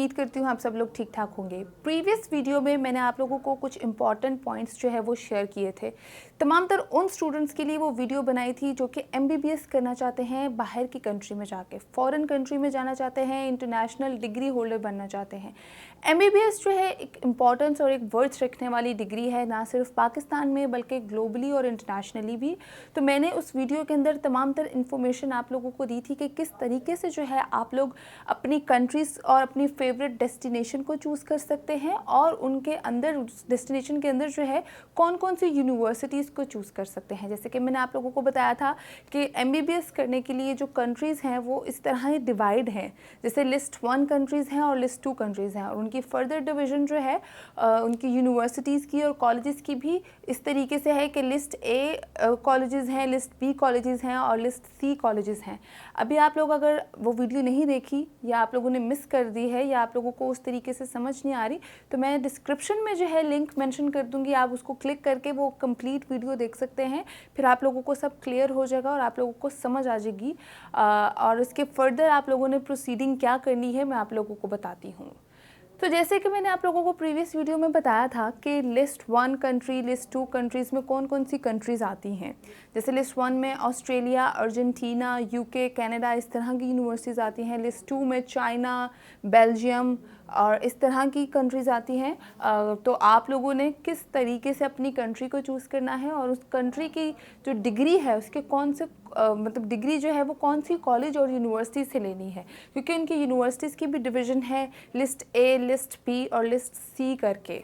उम्मीद करती हूँ आप सब लोग ठीक ठाक होंगे। प्रीवियस वीडियो में मैंने आप लोगों को कुछ इंपॉर्टेंट पॉइंट्स जो है वो शेयर किए थे। तमाम तर उन स्टूडेंट्स के लिए वो वीडियो बनाई थी जो कि एमबीबीएस करना चाहते हैं, बाहर की कंट्री में जाके फॉरेन कंट्री में जाना चाहते हैं, इंटरनेशनल डिग्री होल्डर बनना चाहते हैं। एमबीबीएस जो है एक इम्पॉर्टेंस और एक वर्थ रखने वाली डिग्री है, ना सिर्फ पाकिस्तान में बल्कि ग्लोबली और इंटरनेशनली भी। तो मैंने उस वीडियो के अंदर तमाम तर इन्फॉर्मेशन आप लोगों को दी थी कि किस तरीके से जो है आप लोग अपनी कंट्रीज़ और अपनी फेवरेट डेस्टिनेशन को चूज़ कर सकते हैं और उनके अंदर डेस्टिनेशन के अंदर जो है कौन कौन सी यूनिवर्सिटीज़ को चूज़ कर सकते हैं। जैसे कि मैंने आप लोगों को बताया था कि एमबीबीएस करने के लिए जो कंट्रीज़ हैं वो इस तरह ही डिवाइड हैं, जैसे लिस्ट 1 कंट्रीज़ हैं और लिस्ट 2 कंट्रीज़ हैं, और उनकी फर्दर डिवीज़न जो है उनकी यूनिवर्सिटीज़ की और कॉलेजेस की भी इस तरीके से है कि लिस्ट ए कॉलेजेस हैं, लिस्ट बी कॉलेजेस हैं और लिस्ट सी कॉलेजेस हैं। अभी आप लोग अगर वो वीडियो नहीं देखी या आप लोगों ने मिस कर दी है या आप लोगों को उस तरीके से समझ नहीं आ रही, तो मैं डिस्क्रिप्शन में जो है लिंक मेंशन कर दूंगी, आप उसको क्लिक करके वो कंप्लीट वीडियो देख सकते हैं। फिर आप लोगों को सब क्लियर हो जाएगा और आप लोगों को समझ आ जाएगी और इसके फर्दर आप लोगों ने प्रोसीडिंग क्या करनी है मैं आप लोगों को बताती हूँ। तो जैसे कि मैंने आप लोगों को प्रीवियस वीडियो में बताया था कि लिस्ट 1 कंट्री, लिस्ट 2 कंट्रीज़ में कौन कौन सी कंट्रीज़ आती हैं। जैसे लिस्ट 1 में ऑस्ट्रेलिया, अर्जेंटीना, यूके, कनाडा, इस तरह की यूनिवर्सिटीज़ आती हैं। लिस्ट 2 में चाइना, बेल्जियम और इस तरह की कंट्रीज़ आती हैं। तो आप लोगों ने किस तरीके से अपनी कंट्री को चूज़ करना है और उस कंट्री की जो डिग्री है उसके कौन से मतलब डिग्री जो है वो कौन सी कॉलेज और यूनिवर्सिटी से लेनी है, क्योंकि उनकी यूनिवर्सिटीज़ की भी डिवीज़न है लिस्ट ए, लिस्ट बी और लिस्ट सी करके।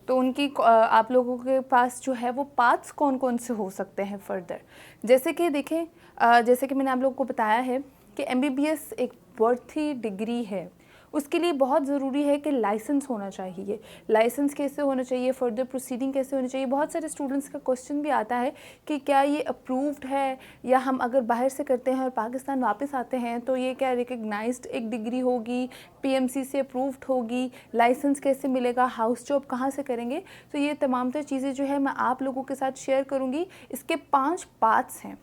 तो उनकी आप लोगों के पास जो है वो पाथ्स कौन कौन से हो सकते हैं फर्दर। जैसे कि देखें, जैसे कि मैंने आप लोगों को बताया है कि एमबीबीएस एक वर्थी डिग्री है, उसके लिए बहुत ज़रूरी है कि लाइसेंस होना चाहिए। लाइसेंस कैसे होना चाहिए, फर्दर प्रोसीडिंग कैसे होनी चाहिए। बहुत सारे स्टूडेंट्स का क्वेश्चन भी आता है कि क्या ये अप्रूव्ड है, या हम अगर बाहर से करते हैं और पाकिस्तान वापस आते हैं तो ये क्या रिकग्नाइज्ड एक डिग्री होगी, पीएमसी से अप्रूव्ड होगी, लाइसेंस कैसे मिलेगा, हाउस जॉब कहाँ से करेंगे। तो ये तमाम तर चीज़ें जो है मैं आप लोगों के साथ शेयर करूँगी। इसके 5 पाथ्स हैं,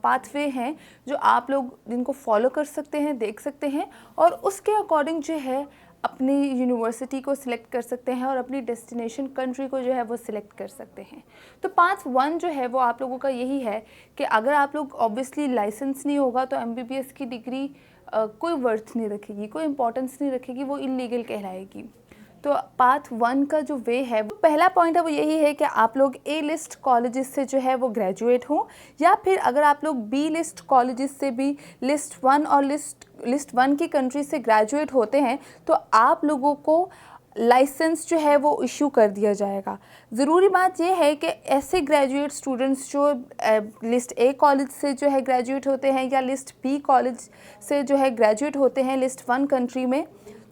पाथवे हैं जो आप लोग जिनको फॉलो कर सकते हैं, देख सकते हैं और उसके अकॉर्डिंग जो है अपनी यूनिवर्सिटी को सिलेक्ट कर सकते हैं और अपनी डेस्टिनेशन कंट्री को जो है वो सिलेक्ट कर सकते हैं। तो पाथ 1 जो है वो आप लोगों का यही है कि अगर आप लोग ऑब्वियसली लाइसेंस नहीं होगा तो एमबीबीएस की डिग्री कोई वर्थ नहीं रखेगी, कोई इंपॉर्टेंस नहीं रखेगी, वो इलीगल कहलाएगी। तो पाथ 1 का जो वे है, वो पहला पॉइंट है वो यही है कि आप लोग ए लिस्ट कॉलेजेस से जो है वो ग्रेजुएट हों, या फिर अगर आप लोग बी लिस्ट कॉलेजेस से भी लिस्ट 1 और लिस्ट 1 की कंट्री से ग्रेजुएट होते हैं तो आप लोगों को लाइसेंस जो है वो इशू कर दिया जाएगा। ज़रूरी बात यह है कि ऐसे ग्रेजुएट स्टूडेंट्स जो लिस्ट ए कॉलेज से जो है ग्रेजुएट होते हैं या लिस्ट बी कॉलेज से जो है ग्रेजुएट होते हैं लिस्ट 1 कंट्री में,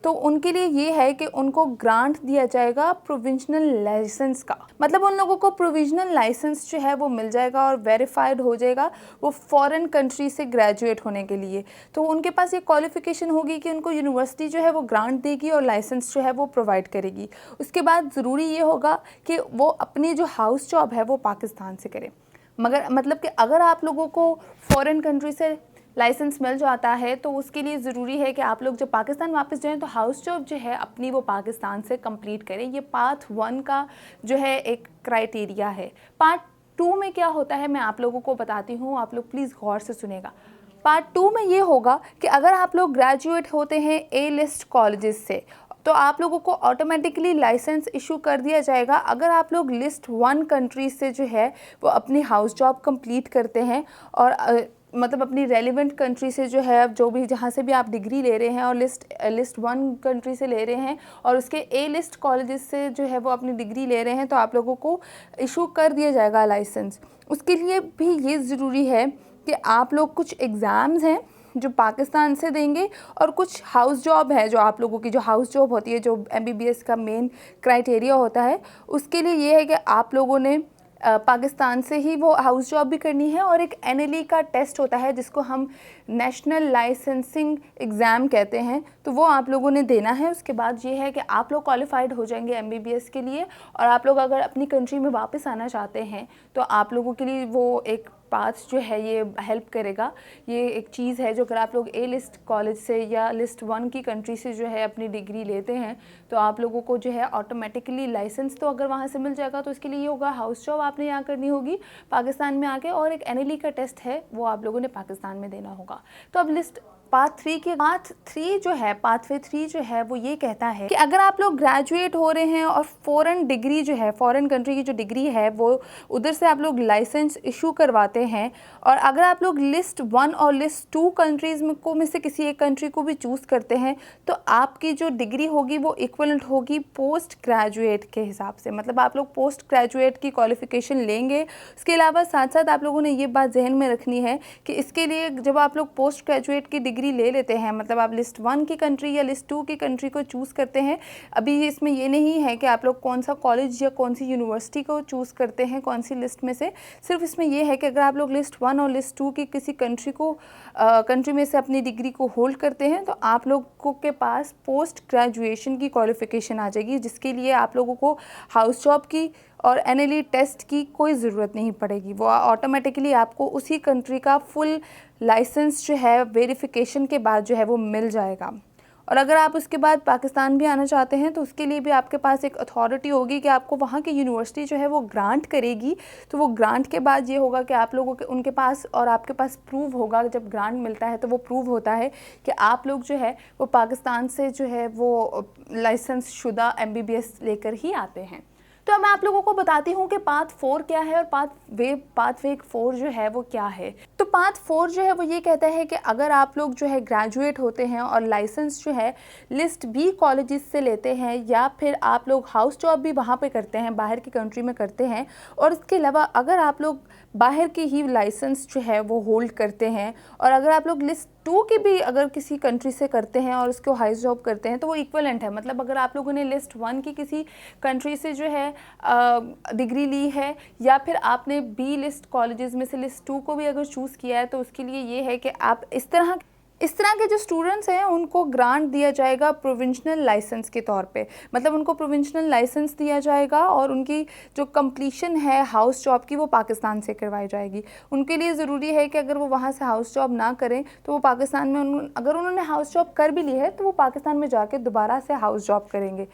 तो उनके लिए ये है कि उनको ग्रांट दिया जाएगा प्रोविजनल लाइसेंस का। मतलब उन लोगों को प्रोविजनल लाइसेंस जो है वो मिल जाएगा और वेरीफाइड हो जाएगा वो फॉरेन कंट्री से ग्रेजुएट होने के लिए। तो उनके पास ये क्वालिफ़िकेशन होगी कि उनको यूनिवर्सिटी जो है वो ग्रांट देगी और लाइसेंस जो है वो प्रोवाइड करेगी। उसके बाद ज़रूरी ये होगा कि वो अपनी जो हाउस जॉब है वो पाकिस्तान से करें। मगर मतलब कि अगर आप लोगों को फॉरेन कंट्री से लाइसेंस मिल जाता है तो उसके लिए ज़रूरी है कि आप लोग जब पाकिस्तान वापस जाएं तो हाउस जॉब जो है अपनी वो पाकिस्तान से कंप्लीट करें। ये पाथ 1 का जो है एक क्राइटेरिया है। पार्ट 2 में क्या होता है मैं आप लोगों को बताती हूँ, आप लोग प्लीज़ गौर से सुनेगा। पार्ट 2 में ये होगा कि अगर आप लोग ग्रेजुएट होते हैं ए लिस्ट कॉलेजेस से तो आप लोगों को ऑटोमेटिकली लाइसेंस इशू कर दिया जाएगा। अगर आप लोग लिस्ट 1 कंट्री से जो है वो अपनी हाउस जॉब कंप्लीट करते हैं और मतलब अपनी रेलिवेंट कंट्री से जो है जो भी जहाँ से भी आप डिग्री ले रहे हैं और लिस्ट 1 कंट्री से ले रहे हैं और उसके ए लिस्ट कॉलेजेस से जो है वो अपनी डिग्री ले रहे हैं तो आप लोगों को इशू कर दिया जाएगा लाइसेंस। उसके लिए भी ये ज़रूरी है कि आप लोग कुछ एग्ज़ाम्स हैं जो पाकिस्तान से देंगे और कुछ हाउस जॉब है जो आप लोगों की जो हाउस जॉब होती है जो एमबीबीएस का मेन क्राइटेरिया होता है, उसके लिए ये है कि आप लोगों ने पाकिस्तान से ही वो हाउस जॉब भी करनी है और एक एनएलई का टेस्ट होता है जिसको हम नेशनल लाइसेंसिंग एग्ज़ाम कहते हैं, तो वो आप लोगों ने देना है। उसके बाद ये है कि आप लोग क्वालिफाइड हो जाएंगे एमबीबीएस के लिए और आप लोग अगर अपनी कंट्री में वापस आना चाहते हैं तो आप लोगों के लिए वो एक पाथ जो है ये हेल्प करेगा। ये एक चीज़ है जो अगर आप लोग ए लिस्ट कॉलेज से या लिस्ट 1 की कंट्री से जो है अपनी डिग्री लेते हैं तो आप लोगों को जो है ऑटोमेटिकली लाइसेंस तो अगर वहाँ से मिल जाएगा, तो इसके लिए ये होगा हाउस जॉब आपने यहाँ करनी होगी पाकिस्तान में आके, और एक NLE का टेस्ट है वो आप लोगों ने पाकिस्तान में देना होगा। तो अब लिस्ट पाथ 3 के पाथवे 3 जो है वो ये कहता है कि अगर आप लोग ग्रेजुएट हो रहे हैं और फॉरेन डिग्री जो है, फॉरेन कंट्री की जो डिग्री है वो उधर से आप लोग लाइसेंस इशू करवाते हैं, और अगर आप लोग लिस्ट 1 और लिस्ट 2 कंट्रीज़ में से किसी एक कंट्री को भी चूज़ करते हैं तो आपकी जो डिग्री होगी वो इक्वलेंट होगी पोस्ट ग्रेजुएट के हिसाब से। मतलब आप लोग पोस्ट ग्रेजुएट की क्वालिफ़िकेशन लेंगे। उसके अलावा साथ साथ आप लोगों ने ये बात जहन में रखनी है कि इसके लिए जब आप लोग पोस्ट ग्रेजुएट की डिग्री ले लेते हैं, मतलब आप लिस्ट 1 की कंट्री या लिस्ट 2 की कंट्री को चूज़ करते हैं, अभी इसमें ये नहीं है कि आप लोग कौन सा कॉलेज या कौन सी यूनिवर्सिटी को चूज़ करते हैं कौन सी लिस्ट में से। सिर्फ इसमें यह है कि अगर आप लोग लिस्ट 1 और लिस्ट 2 की किसी कंट्री में से अपनी डिग्री को होल्ड करते हैं तो आप लोगों के पास पोस्ट ग्रेजुएशन की क्वालिफ़िकेशन आ जाएगी, जिसके लिए आप लोगों को हाउस जॉब की और NLE टेस्ट की कोई ज़रूरत नहीं पड़ेगी। वो ऑटोमेटिकली आपको उसी कंट्री का फुल लाइसेंस जो है वेरिफिकेशन के बाद जो है वो मिल जाएगा। और अगर आप उसके बाद पाकिस्तान भी आना चाहते हैं तो उसके लिए भी आपके पास एक अथॉरिटी होगी कि आपको वहाँ की यूनिवर्सिटी जो है वो ग्रांट करेगी। तो वो ग्रांट के बाद ये होगा कि आप लोगों के उनके पास और आपके पास प्रूव होगा। जब ग्रांट मिलता है तो वो प्रूव होता है कि आप लोग जो है वो पाकिस्तान से जो है वो लाइसेंस शुदा MBBS लेकर ही आते हैं। तो मैं आप लोगों को बताती हूँ कि पाथ 4 क्या है और पाथवे 4 जो है वो क्या है। तो पाथ 4 जो है वो ये कहता है कि अगर आप लोग जो है ग्रेजुएट होते हैं और लाइसेंस जो है लिस्ट B कॉलेजेस से लेते हैं, या फिर आप लोग हाउस जॉब भी वहाँ पे करते हैं, बाहर की कंट्री में करते हैं, और इसके अलावा अगर आप लोग बाहर की ही लाइसेंस जो है वो होल्ड करते हैं, और अगर आप लोग लिस्ट 2 की भी अगर किसी कंट्री से करते हैं और उसको हाउस जॉब करते हैं तो वो इक्वलेंट है। मतलब अगर आप लोगों ने लिस्ट 1 की किसी कंट्री से जो है डिग्री ली है, या फिर आपने B लिस्ट कॉलेजेस में से लिस्ट 2 को भी अगर चूज़ किया है, तो उसके लिए ये है कि आप इस तरह के जो स्टूडेंट्स हैं उनको ग्रांट दिया जाएगा प्रोविंशनल लाइसेंस के तौर पे। मतलब उनको प्रोविंशनल लाइसेंस दिया जाएगा और उनकी जो कंप्लीशन है हाउस जॉब की वो पाकिस्तान से करवाई जाएगी। उनके लिए ज़रूरी है कि अगर वो वहाँ से हाउस जॉब ना करें तो वो पाकिस्तान में अगर उन्होंने हाउस जॉब कर भी ली है तो वो पाकिस्तान में जाके दोबारा से हाउस जॉब करेंगे।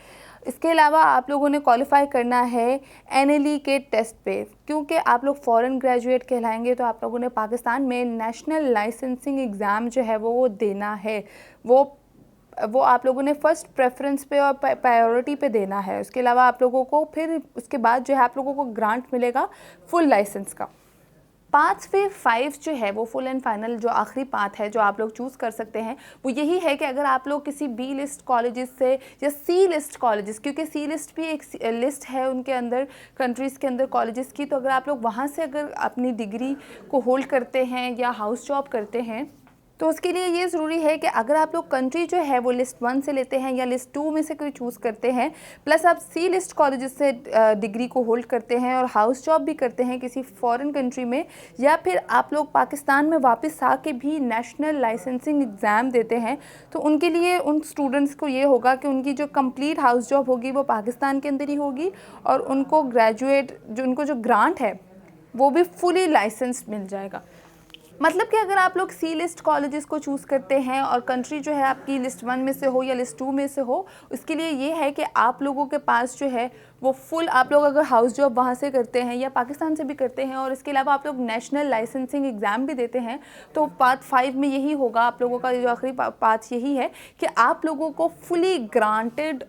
इसके अलावा आप लोगों ने क्वालिफाई करना है NLE के टेस्ट पे, क्योंकि आप लोग फॉरेन ग्रेजुएट कहलाएंगे तो आप लोगों ने पाकिस्तान में नेशनल लाइसेंसिंग एग्ज़ाम जो है वो देना है। वो आप लोगों ने फर्स्ट प्रेफरेंस पे और प्रायोरिटी पे देना है। उसके अलावा आप लोगों को फिर उसके बाद जो है आप लोगों को ग्रांट मिलेगा फुल लाइसेंस का। पाथवे 5 जो है वो फुल एंड फाइनल जो आखिरी पाथ है जो आप लोग चूज़ कर सकते हैं वो यही है कि अगर आप लोग किसी B लिस्ट कॉलेजेस से या C लिस्ट कॉलेजेस, क्योंकि C लिस्ट भी एक लिस्ट है उनके अंदर कंट्रीज़ के अंदर कॉलेजेस की, तो अगर आप लोग वहाँ से अगर अपनी डिग्री को होल्ड करते हैं या हाउस जॉब करते हैं तो उसके लिए ये ज़रूरी है कि अगर आप लोग कंट्री जो है वो लिस्ट 1 से लेते हैं या लिस्ट 2 में से कोई चूज़ करते हैं, प्लस आप C लिस्ट कॉलेजेस से डिग्री को होल्ड करते हैं और हाउस जॉब भी करते हैं किसी फॉरेन कंट्री में, या फिर आप लोग पाकिस्तान में वापस आके भी नेशनल लाइसेंसिंग एग्ज़ाम देते हैं, तो उनके लिए उन स्टूडेंट्स को ये होगा कि उनकी जो कंप्लीट हाउस जॉब होगी वो पाकिस्तान के अंदर ही होगी, और उनको उनको जो ग्रांट है वो भी फुली लाइसेंस्ड मिल जाएगा। मतलब कि अगर आप लोग C लिस्ट कॉलेजेस को चूज़ करते हैं और कंट्री जो है आपकी लिस्ट 1 में से हो या लिस्ट 2 में से हो, उसके लिए ये है कि आप लोगों के पास जो है वो फुल, आप लोग अगर हाउस जॉब वहाँ से करते हैं या पाकिस्तान से भी करते हैं और इसके अलावा आप लोग नेशनल लाइसेंसिंग एग्ज़ाम भी देते हैं, तो पाथ 5 में यही होगा। आप लोगों का जो आखिरी पाथ यही है कि आप लोगों को फुली ग्रांटेड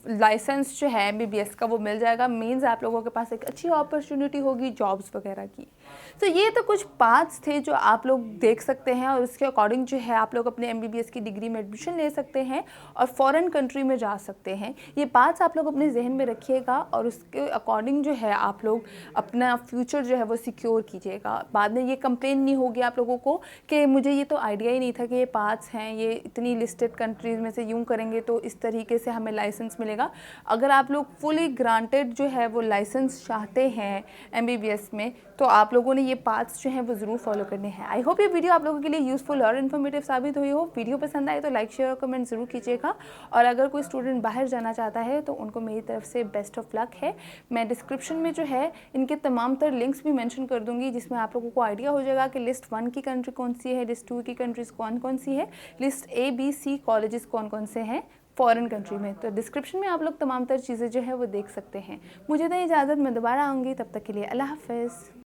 लाइसेंस जो है MBBS का वो मिल जाएगा। मीन्स आप लोगों के पास एक अच्छी अपॉर्चुनिटी होगी जॉब्स वगैरह की। तो ये तो कुछ पाथ्स थे जो आप लोग देख सकते हैं और उसके अकॉर्डिंग जो है आप लोग अपने MBBS की डिग्री में एडमिशन ले सकते हैं और फॉरेन कंट्री में जा सकते हैं। ये पाथ्स आप लोग अपने जहन में रखिएगा और उसके अकॉर्डिंग जो है आप लोग अपना फ्यूचर जो है वो सिक्योर कीजिएगा। बाद में ये कंप्लेन नहीं होगी आप लोगों को कि मुझे ये तो आइडिया ही नहीं था कि ये पाथ्स हैं, ये इतनी लिस्टेड कंट्रीज़ में से यूँ करेंगे तो इस तरीके से हमें लाइसेंस मिलेगा। अगर आप लोग फुली ग्रांटेड जो है वो लाइसेंस चाहते हैं एमबीबीएस में, तो आप लोगों ने ये पाथ्स जो हैं वो ज़रूर फॉलो करने हैं। आई होप ये वीडियो आप लोगों के लिए यूज़फुल और इन्फॉर्मेटिव साबित हुई हो। वीडियो पसंद आए तो लाइक शेयर और कमेंट ज़रूर कीजिएगा, और अगर कोई स्टूडेंट बाहर जाना चाहता है तो उनको मेरी तरफ से बेस्ट ऑफ लक है। मैं डिस्क्रिप्शन में जो है इनके तमाम तर लिंक्स भी मेंशन कर दूंगी, जिसमें आप लोगों को आइडिया हो जाएगा कि लिस्ट 1 की कंट्री कौन सी है, लिस्ट 2 की कंट्रीज़ कौन कौन सी है, लिस्ट ABC कॉलेजेस कौन कौन से हैं फॉरेन कंट्री में। तो डिस्क्रिप्शन में आप लोग तमाम तर चीज़ें जो है वो देख सकते हैं। मुझे दें इजाज़त, मैं दोबारा आऊँगी, तब तक के लिए अल्लाह हाफ़िज़।